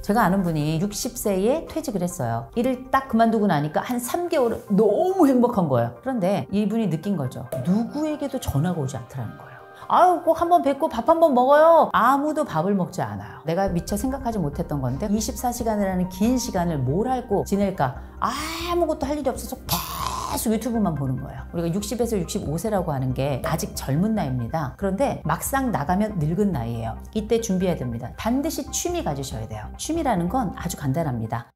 제가 아는 분이 60세에 퇴직을 했어요. 일을 딱 그만두고 나니까 한 3개월은 너무 행복한 거예요. 그런데 이분이 느낀 거죠. 누구에게도 전화가 오지 않더라는 거예요. 아유, 꼭 한번 뵙고 밥 한번 먹어요. 아무도 밥을 먹지 않아요. 내가 미처 생각하지 못했던 건데 24시간이라는 긴 시간을 뭘 하고 지낼까? 아무것도 할 일이 없어서 계속 유튜브만 보는 거예요. 우리가 60에서 65세라고 하는 게 아직 젊은 나이입니다. 그런데 막상 나가면 늙은 나이예요. 이때 준비해야 됩니다. 반드시 취미 가지셔야 돼요. 취미라는 건 아주 간단합니다.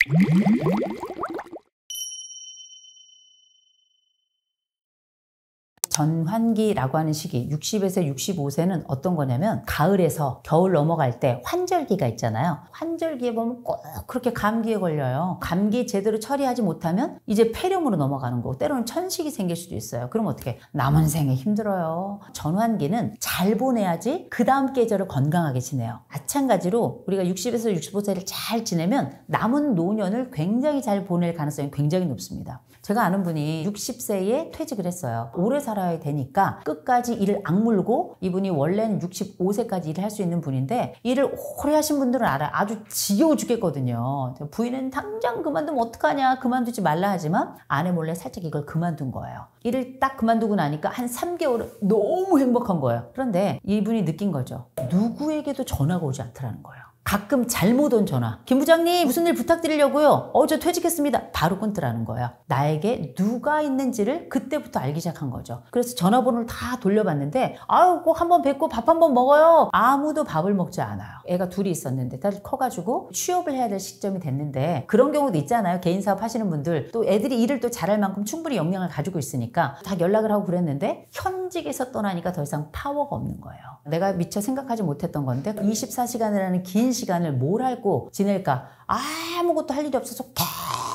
전환기라고 하는 시기, 60에서 65세는 어떤 거냐면 가을에서 겨울 넘어갈 때 환절기가 있잖아요. 환절기에 보면 꼭 그렇게 감기에 걸려요. 감기 제대로 처리하지 못하면 이제 폐렴으로 넘어가는 거고 때로는 천식이 생길 수도 있어요. 그럼 어떻게? 남은 생에 힘들어요. 전환기는 잘 보내야지 그 다음 계절을 건강하게 지내요. 마찬가지로 우리가 60에서 65세를 잘 지내면 남은 노년을 굉장히 잘 보낼 가능성이 굉장히 높습니다. 제가 아는 분이 60세에 퇴직을 했어요. 오래 살아야 되니까 끝까지 일을 악물고, 이분이 원래는 65세까지 일을 할 수 있는 분인데 일을 오래 하신 분들은 알아요. 아주 지겨워 죽겠거든요. 부인은 당장 그만두면 어떡하냐, 그만두지 말라 하지만 아내 몰래 살짝 이걸 그만둔 거예요. 일을 딱 그만두고 나니까 한 3개월은 너무 행복한 거예요. 그런데 이분이 느낀 거죠. 누구에게도 전화가 오지 않더라는 거예요. 가끔 잘못 온 전화. 김 부장님 무슨 일 부탁드리려고요. 저 퇴직했습니다. 바로 끊더라는 거예요. 나에게 누가 있는지를 그때부터 알기 시작한 거죠. 그래서 전화번호를 다 돌려봤는데 아유, 꼭 한번 뵙고 밥 한번 먹어요. 아무도 밥을 먹지 않아요. 애가 둘이 있었는데 다들 커가지고 취업을 해야 될 시점이 됐는데, 그런 경우도 있잖아요. 개인 사업 하시는 분들 또 애들이 일을 또 잘할 만큼 충분히 역량을 가지고 있으니까 다 연락을 하고 그랬는데 현직에서 떠나니까 더 이상 파워가 없는 거예요. 내가 미처 생각하지 못했던 건데 24시간이라는 긴 시간을 뭘 하고 지낼까? 아무것도 할 일이 없어서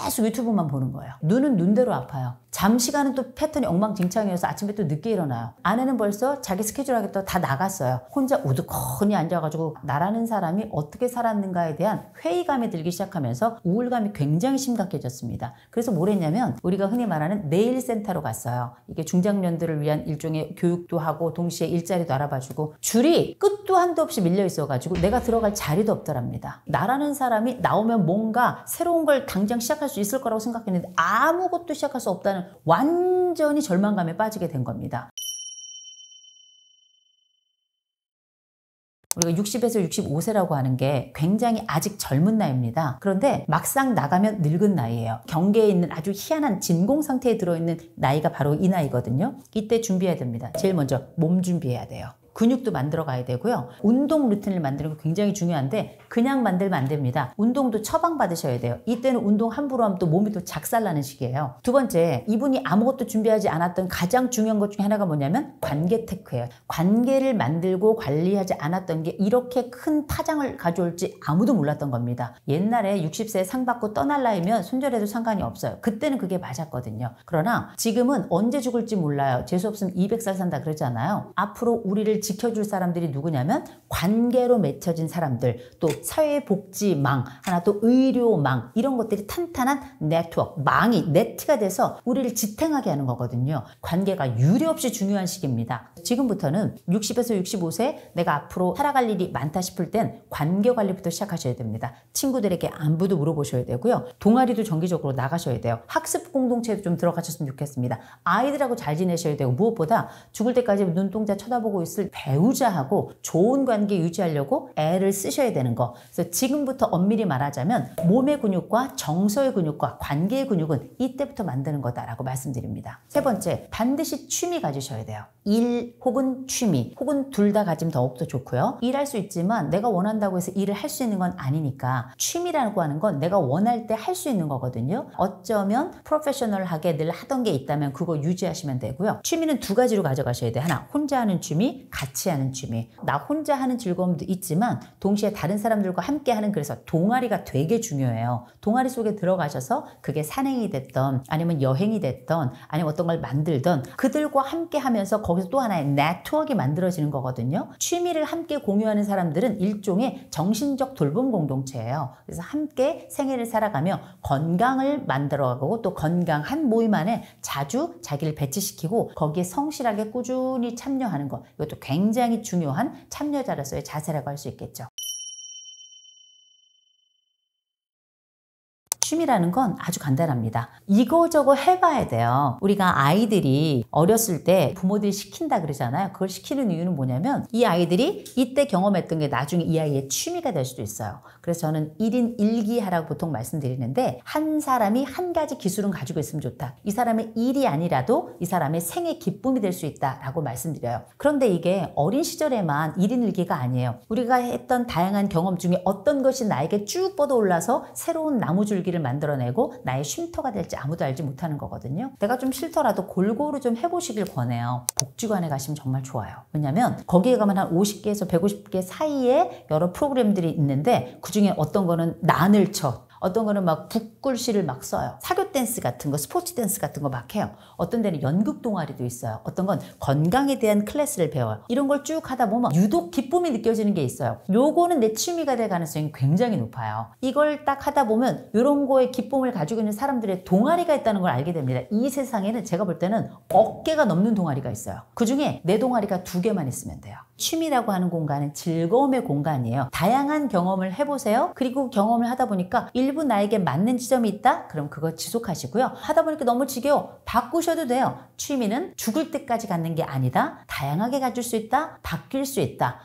계속 유튜브만 보는 거예요. 눈은 눈대로 아파요. 잠 시간은 또 패턴이 엉망진창이어서 아침에 또 늦게 일어나요. 아내는 벌써 자기 스케줄 하겠다고 다 나갔어요. 혼자 우두커니 앉아가지고 나라는 사람이 어떻게 살았는가에 대한 회의감이 들기 시작하면서 우울감이 굉장히 심각해졌습니다. 그래서 뭘 했냐면 우리가 흔히 말하는 네일센터로 갔어요. 이게 중장년들을 위한 일종의 교육도 하고 동시에 일자리도 알아봐주고, 줄이 끝도 한도 없이 밀려 있어가지고 내가 들어갈 자리도 없더랍니다. 나라는 사람이 나오면 뭔가 새로운 걸 당장 시작할 수 있을 거라고 생각했는데 아무것도 시작할 수 없다는 완전히 절망감에 빠지게 된 겁니다. 우리가 60에서 65세라고 하는 게 굉장히 아직 젊은 나이입니다. 그런데 막상 나가면 늙은 나이예요. 경계에 있는 아주 희한한 진공 상태에 들어있는 나이가 바로 이 나이거든요. 이때 준비해야 됩니다. 제일 먼저 몸 준비해야 돼요. 근육도 만들어 가야 되고요. 운동 루틴을 만드는 거 굉장히 중요한데 그냥 만들면 안 됩니다. 운동도 처방받으셔야 돼요. 이때는 운동 함부로 하면 또 몸이 또 작살나는 시기예요. 두 번째, 이분이 아무것도 준비하지 않았던 가장 중요한 것 중에 하나가 뭐냐면 관계 테크예요. 관계를 만들고 관리하지 않았던 게 이렇게 큰 파장을 가져올지 아무도 몰랐던 겁니다. 옛날에 60세에 상 받고 떠날 나이면 손절해도 상관이 없어요. 그때는 그게 맞았거든요. 그러나 지금은 언제 죽을지 몰라요. 재수없으면 200살 산다 그러잖아요. 앞으로 우리를 지켜줄 사람들이 누구냐면 관계로 맺혀진 사람들, 또 사회복지망, 하나 또 의료망, 이런 것들이 탄탄한 네트워크, 망이 네트가 돼서 우리를 지탱하게 하는 거거든요. 관계가 유례없이 중요한 시기입니다. 지금부터는 60에서 65세 내가 앞으로 살아갈 일이 많다 싶을 땐 관계 관리부터 시작하셔야 됩니다. 친구들에게 안부도 물어보셔야 되고요. 동아리도 정기적으로 나가셔야 돼요. 학습 공동체도 좀 들어가셨으면 좋겠습니다. 아이들하고 잘 지내셔야 되고, 무엇보다 죽을 때까지 눈동자 쳐다보고 있을 배우자하고 좋은 관계 유지하려고 애를 쓰셔야 되는 거. 그래서 지금부터 엄밀히 말하자면 몸의 근육과 정서의 근육과 관계의 근육은 이때부터 만드는 거다라고 말씀드립니다. 세 번째, 반드시 취미 가지셔야 돼요. 일 혹은 취미, 혹은 둘 다 가지면 더욱더 좋고요. 일할 수 있지만 내가 원한다고 해서 일을 할 수 있는 건 아니니까 취미라고 하는 건 내가 원할 때 할 수 있는 거거든요. 어쩌면 프로페셔널하게 늘 하던 게 있다면 그거 유지하시면 되고요. 취미는 두 가지로 가져가셔야 돼요. 하나, 혼자 하는 취미, 같이 하는 취미. 나 혼자 하는 즐거움도 있지만 동시에 다른 사람들과 함께 하는, 그래서 동아리가 되게 중요해요. 동아리 속에 들어가셔서 그게 산행이 됐던 아니면 여행이 됐던 아니면 어떤 걸 만들던 그들과 함께 하면서 거기서 또 하나의 네트워크가 만들어지는 거거든요. 취미를 함께 공유하는 사람들은 일종의 정신적 돌봄 공동체예요. 그래서 함께 생애를 살아가며 건강을 만들어가고 또 건강한 모임 안에 자주 자기를 배치시키고 거기에 성실하게 꾸준히 참여하는 것, 이것도 굉장히 중요한 참여자로서의 자세라고 할 수 있겠죠. 취미라는 건 아주 간단합니다. 이거저거 해봐야 돼요. 우리가 아이들이 어렸을 때 부모들이 시킨다 그러잖아요. 그걸 시키는 이유는 뭐냐면 이 아이들이 이때 경험했던 게 나중에 이 아이의 취미가 될 수도 있어요. 그래서 저는 1인 1기 하라고 보통 말씀드리는데 한 사람이 한 가지 기술은 가지고 있으면 좋다. 이 사람의 일이 아니라도 이 사람의 생의 기쁨이 될 수 있다라고 말씀드려요. 그런데 이게 어린 시절에만 1인 1기가 아니에요. 우리가 했던 다양한 경험 중에 어떤 것이 나에게 쭉 뻗어올라서 새로운 나무줄기를 만들어내고 나의 쉼터가 될지 아무도 알지 못하는 거거든요. 내가 좀 싫더라도 골고루 좀 해보시길 권해요. 복지관에 가시면 정말 좋아요. 왜냐면 거기에 가면 한 50개에서 150개 사이에 여러 프로그램들이 있는데 그중에 어떤 거는 난을 쳐, 어떤 거는 막 붓글씨를 막 써요. 사교 댄스 같은 거, 스포츠 댄스 같은 거 막 해요. 어떤 데는 연극 동아리도 있어요. 어떤 건 건강에 대한 클래스를 배워요. 이런 걸 쭉 하다 보면 유독 기쁨이 느껴지는 게 있어요. 요거는 내 취미가 될 가능성이 굉장히 높아요. 이걸 딱 하다 보면 이런 거에 기쁨을 가지고 있는 사람들의 동아리가 있다는 걸 알게 됩니다. 이 세상에는 제가 볼 때는 10개가 넘는 동아리가 있어요. 그중에 내 동아리가 2개만 있으면 돼요. 취미라고 하는 공간은 즐거움의 공간이에요. 다양한 경험을 해보세요. 그리고 경험을 하다 보니까 일부 나에게 맞는 지점이 있다? 그럼 그거 지속하시고요. 하다 보니까 너무 지겨워. 바꾸셔도 돼요. 취미는 죽을 때까지 갖는 게 아니다. 다양하게 가질 수 있다. 바뀔 수 있다.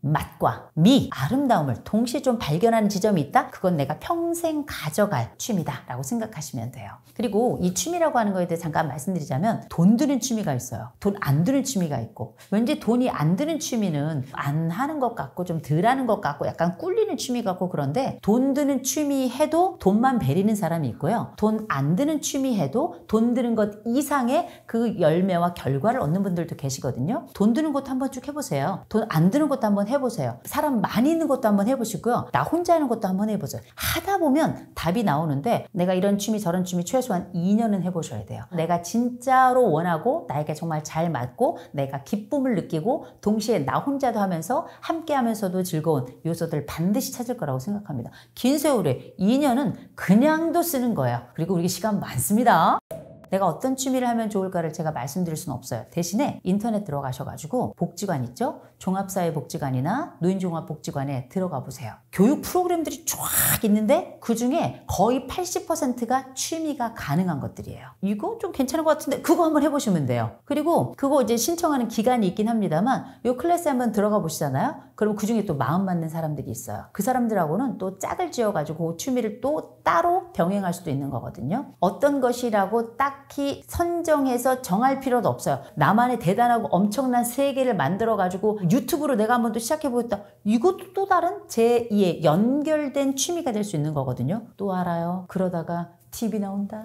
맛과 아름다움을 동시에 좀 발견하는 지점이 있다? 그건 내가 평생 가져갈 취미다 라고 생각하시면 돼요. 그리고 이 취미라고 하는 거에 대해 잠깐 말씀드리자면 돈 드는 취미가 있어요. 돈 안 드는 취미가 있고 왠지 돈이 안 드는 취미는 안 하는 것 같고 좀 덜 하는 것 같고 약간 꿀리는 취미 같고 그런데 돈 드는 취미 해도 돈만 베리는 사람이 있고요. 돈 안 드는 취미 해도 돈 드는 것 이상의 그 열매와 결과를 얻는 분들도 계시거든요. 돈 드는 것도 한번 쭉 해보세요. 돈 안 드는 것도 한번 해보세요. 사람 많이 있는 것도 한번 해보시고요. 나 혼자 하는 것도 한번 해보세요. 하다 보면 답이 나오는데 내가 이런 취미 저런 취미 최소한 2년은 해보셔야 돼요. 내가 진짜로 원하고 나에게 정말 잘 맞고 내가 기쁨을 느끼고 동시에 나 혼자도 하면서 함께 하면서도 즐거운 요소들 반드시 찾을 거라고 생각합니다. 긴 세월에 2년은 그냥도 쓰는 거예요. 그리고 우리 시간 많습니다. 내가 어떤 취미를 하면 좋을까를 제가 말씀드릴 수는 없어요. 대신에 인터넷 들어가셔가지고 복지관 있죠? 종합사회복지관이나 노인종합복지관에 들어가 보세요. 교육 프로그램들이 쫙 있는데 그중에 거의 80%가 취미가 가능한 것들이에요. 이거 좀 괜찮은 것 같은데 그거 한번 해보시면 돼요. 그리고 그거 이제 신청하는 기간이 있긴 합니다만 이 클래스 한번 들어가 보시잖아요. 그럼 그중에 또 마음 맞는 사람들이 있어요. 그 사람들하고는 또 짝을 지어가지고 취미를 또 따로 병행할 수도 있는 거거든요. 어떤 것이라고 딱히 선정해서 정할 필요도 없어요. 나만의 대단하고 엄청난 세계를 만들어가지고 유튜브로 내가 한번 또 시작해보겠다. 이것도 또 다른 제2의 연결된 취미가 될 수 있는 거거든요. 또 알아요. 그러다가 TV 나온다.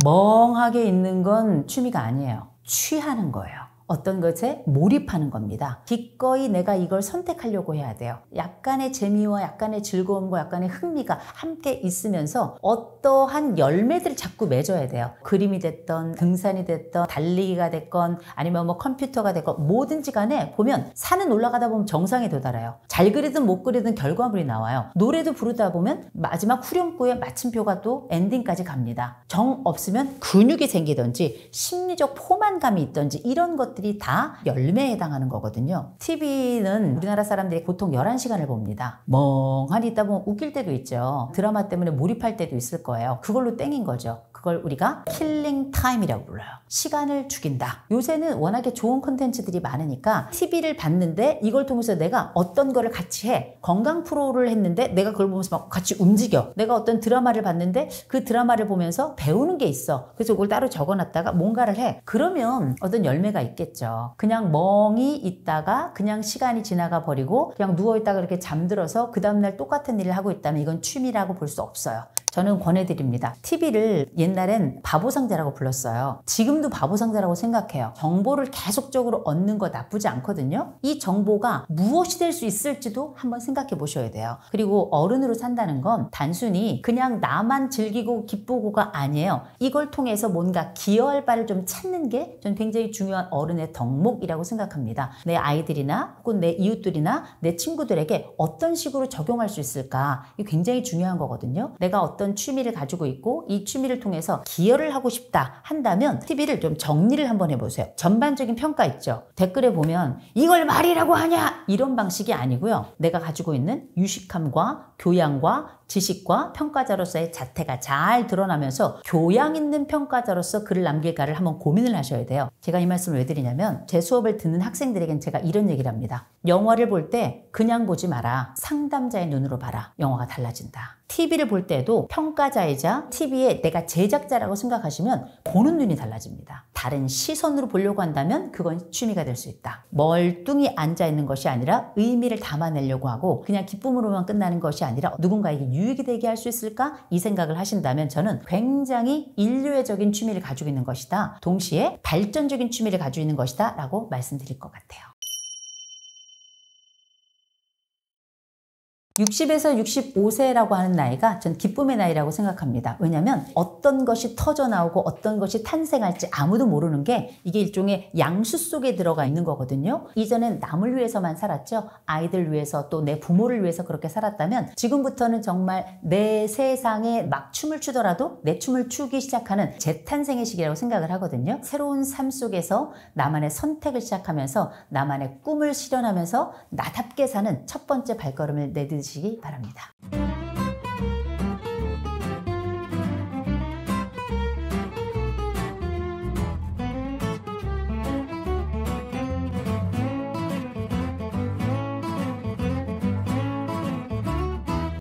멍하게 있는 건 취미가 아니에요. 취하는 거예요. 어떤 것에 몰입하는 겁니다. 기꺼이 내가 이걸 선택하려고 해야 돼요. 약간의 재미와 약간의 즐거움과 약간의 흥미가 함께 있으면서 어떠한 열매들을 자꾸 맺어야 돼요. 그림이 됐던 등산이 됐던 달리기가 됐건 아니면 뭐 컴퓨터가 됐건 뭐든지 간에 보면 산은 올라가다 보면 정상에 도달해요. 잘 그리든 못 그리든 결과물이 나와요. 노래도 부르다 보면 마지막 후렴구에 마침표가 또 엔딩까지 갑니다. 정 없으면 근육이 생기든지 심리적 포만감이 있든지 이런 것들이 다 열매에 해당하는 거거든요. TV는 우리나라 사람들이 보통 11시간을 봅니다. 멍하니 있다 보면 웃길 때도 있죠. 드라마 때문에 몰입할 때도 있을 거예요. 그걸로 땡인 거죠. 그걸 우리가 킬링 타임이라고 불러요. 시간을 죽인다. 요새는 워낙에 좋은 콘텐츠들이 많으니까 TV를 봤는데 이걸 통해서 내가 어떤 거를 같이 해. 건강 프로를 했는데 내가 그걸 보면서 막 같이 움직여. 내가 어떤 드라마를 봤는데 그 드라마를 보면서 배우는 게 있어. 그래서 그걸 따로 적어놨다가 뭔가를 해. 그러면 어떤 열매가 있겠죠. 그냥 멍이 있다가 그냥 시간이 지나가 버리고 그냥 누워있다가 이렇게 잠들어서 그 다음날 똑같은 일을 하고 있다면 이건 취미라고 볼 수 없어요. 저는 권해드립니다. TV를 옛날엔 바보상자라고 불렀어요. 지금도 바보상자라고 생각해요. 정보를 계속적으로 얻는 거 나쁘지 않거든요. 이 정보가 무엇이 될 수 있을지도 한번 생각해 보셔야 돼요. 그리고 어른으로 산다는 건 단순히 그냥 나만 즐기고 기쁘고가 아니에요. 이걸 통해서 뭔가 기여할 바를 좀 찾는 게 저는 굉장히 중요한 어른의 덕목이라고 생각합니다. 내 아이들이나 혹은 내 이웃들이나 내 친구들에게 어떤 식으로 적용할 수 있을까? 이게 굉장히 중요한 거거든요. 내가 어떤 취미를 가지고 있고 이 취미를 통해서 기여를 하고 싶다 한다면 TV를 좀 정리를 한번 해보세요. 전반적인 평가 있죠. 댓글에 보면 이걸 말이라고 하냐 이런 방식이 아니고요. 내가 가지고 있는 유식함과 교양과 지식과 평가자로서의 자태가 잘 드러나면서 교양 있는 평가자로서 글을 남길까를 한번 고민을 하셔야 돼요. 제가 이 말씀을 왜 드리냐면 제 수업을 듣는 학생들에겐 제가 이런 얘기를 합니다. 영화를 볼 때 그냥 보지 마라. 상담자의 눈으로 봐라. 영화가 달라진다. TV를 볼 때도 평가자이자 TV에 내가 제작자라고 생각하시면 보는 눈이 달라집니다. 다른 시선으로 보려고 한다면 그건 취미가 될 수 있다. 멀뚱히 앉아있는 것이 아니라 의미를 담아내려고 하고 그냥 기쁨으로만 끝나는 것이 아니라 누군가에게 유익이 되게 할 수 있을까? 이 생각을 하신다면 저는 굉장히 인류애적인 취미를 가지고 있는 것이다. 동시에 발전적인 취미를 가지고 있는 것이다 라고 말씀드릴 것 같아요. 60에서 65세라고 하는 나이가 전 기쁨의 나이라고 생각합니다. 왜냐하면 어떤 것이 터져나오고 어떤 것이 탄생할지 아무도 모르는 게 이게 일종의 양수 속에 들어가 있는 거거든요. 이전엔 남을 위해서만 살았죠. 아이들 위해서 또 내 부모를 위해서 그렇게 살았다면 지금부터는 정말 내 세상에 막 춤을 추더라도 내 춤을 추기 시작하는 재탄생의 시기라고 생각을 하거든요. 새로운 삶 속에서 나만의 선택을 시작하면서 나만의 꿈을 실현하면서 나답게 사는 첫 번째 발걸음을 내딛으시기 바랍니다.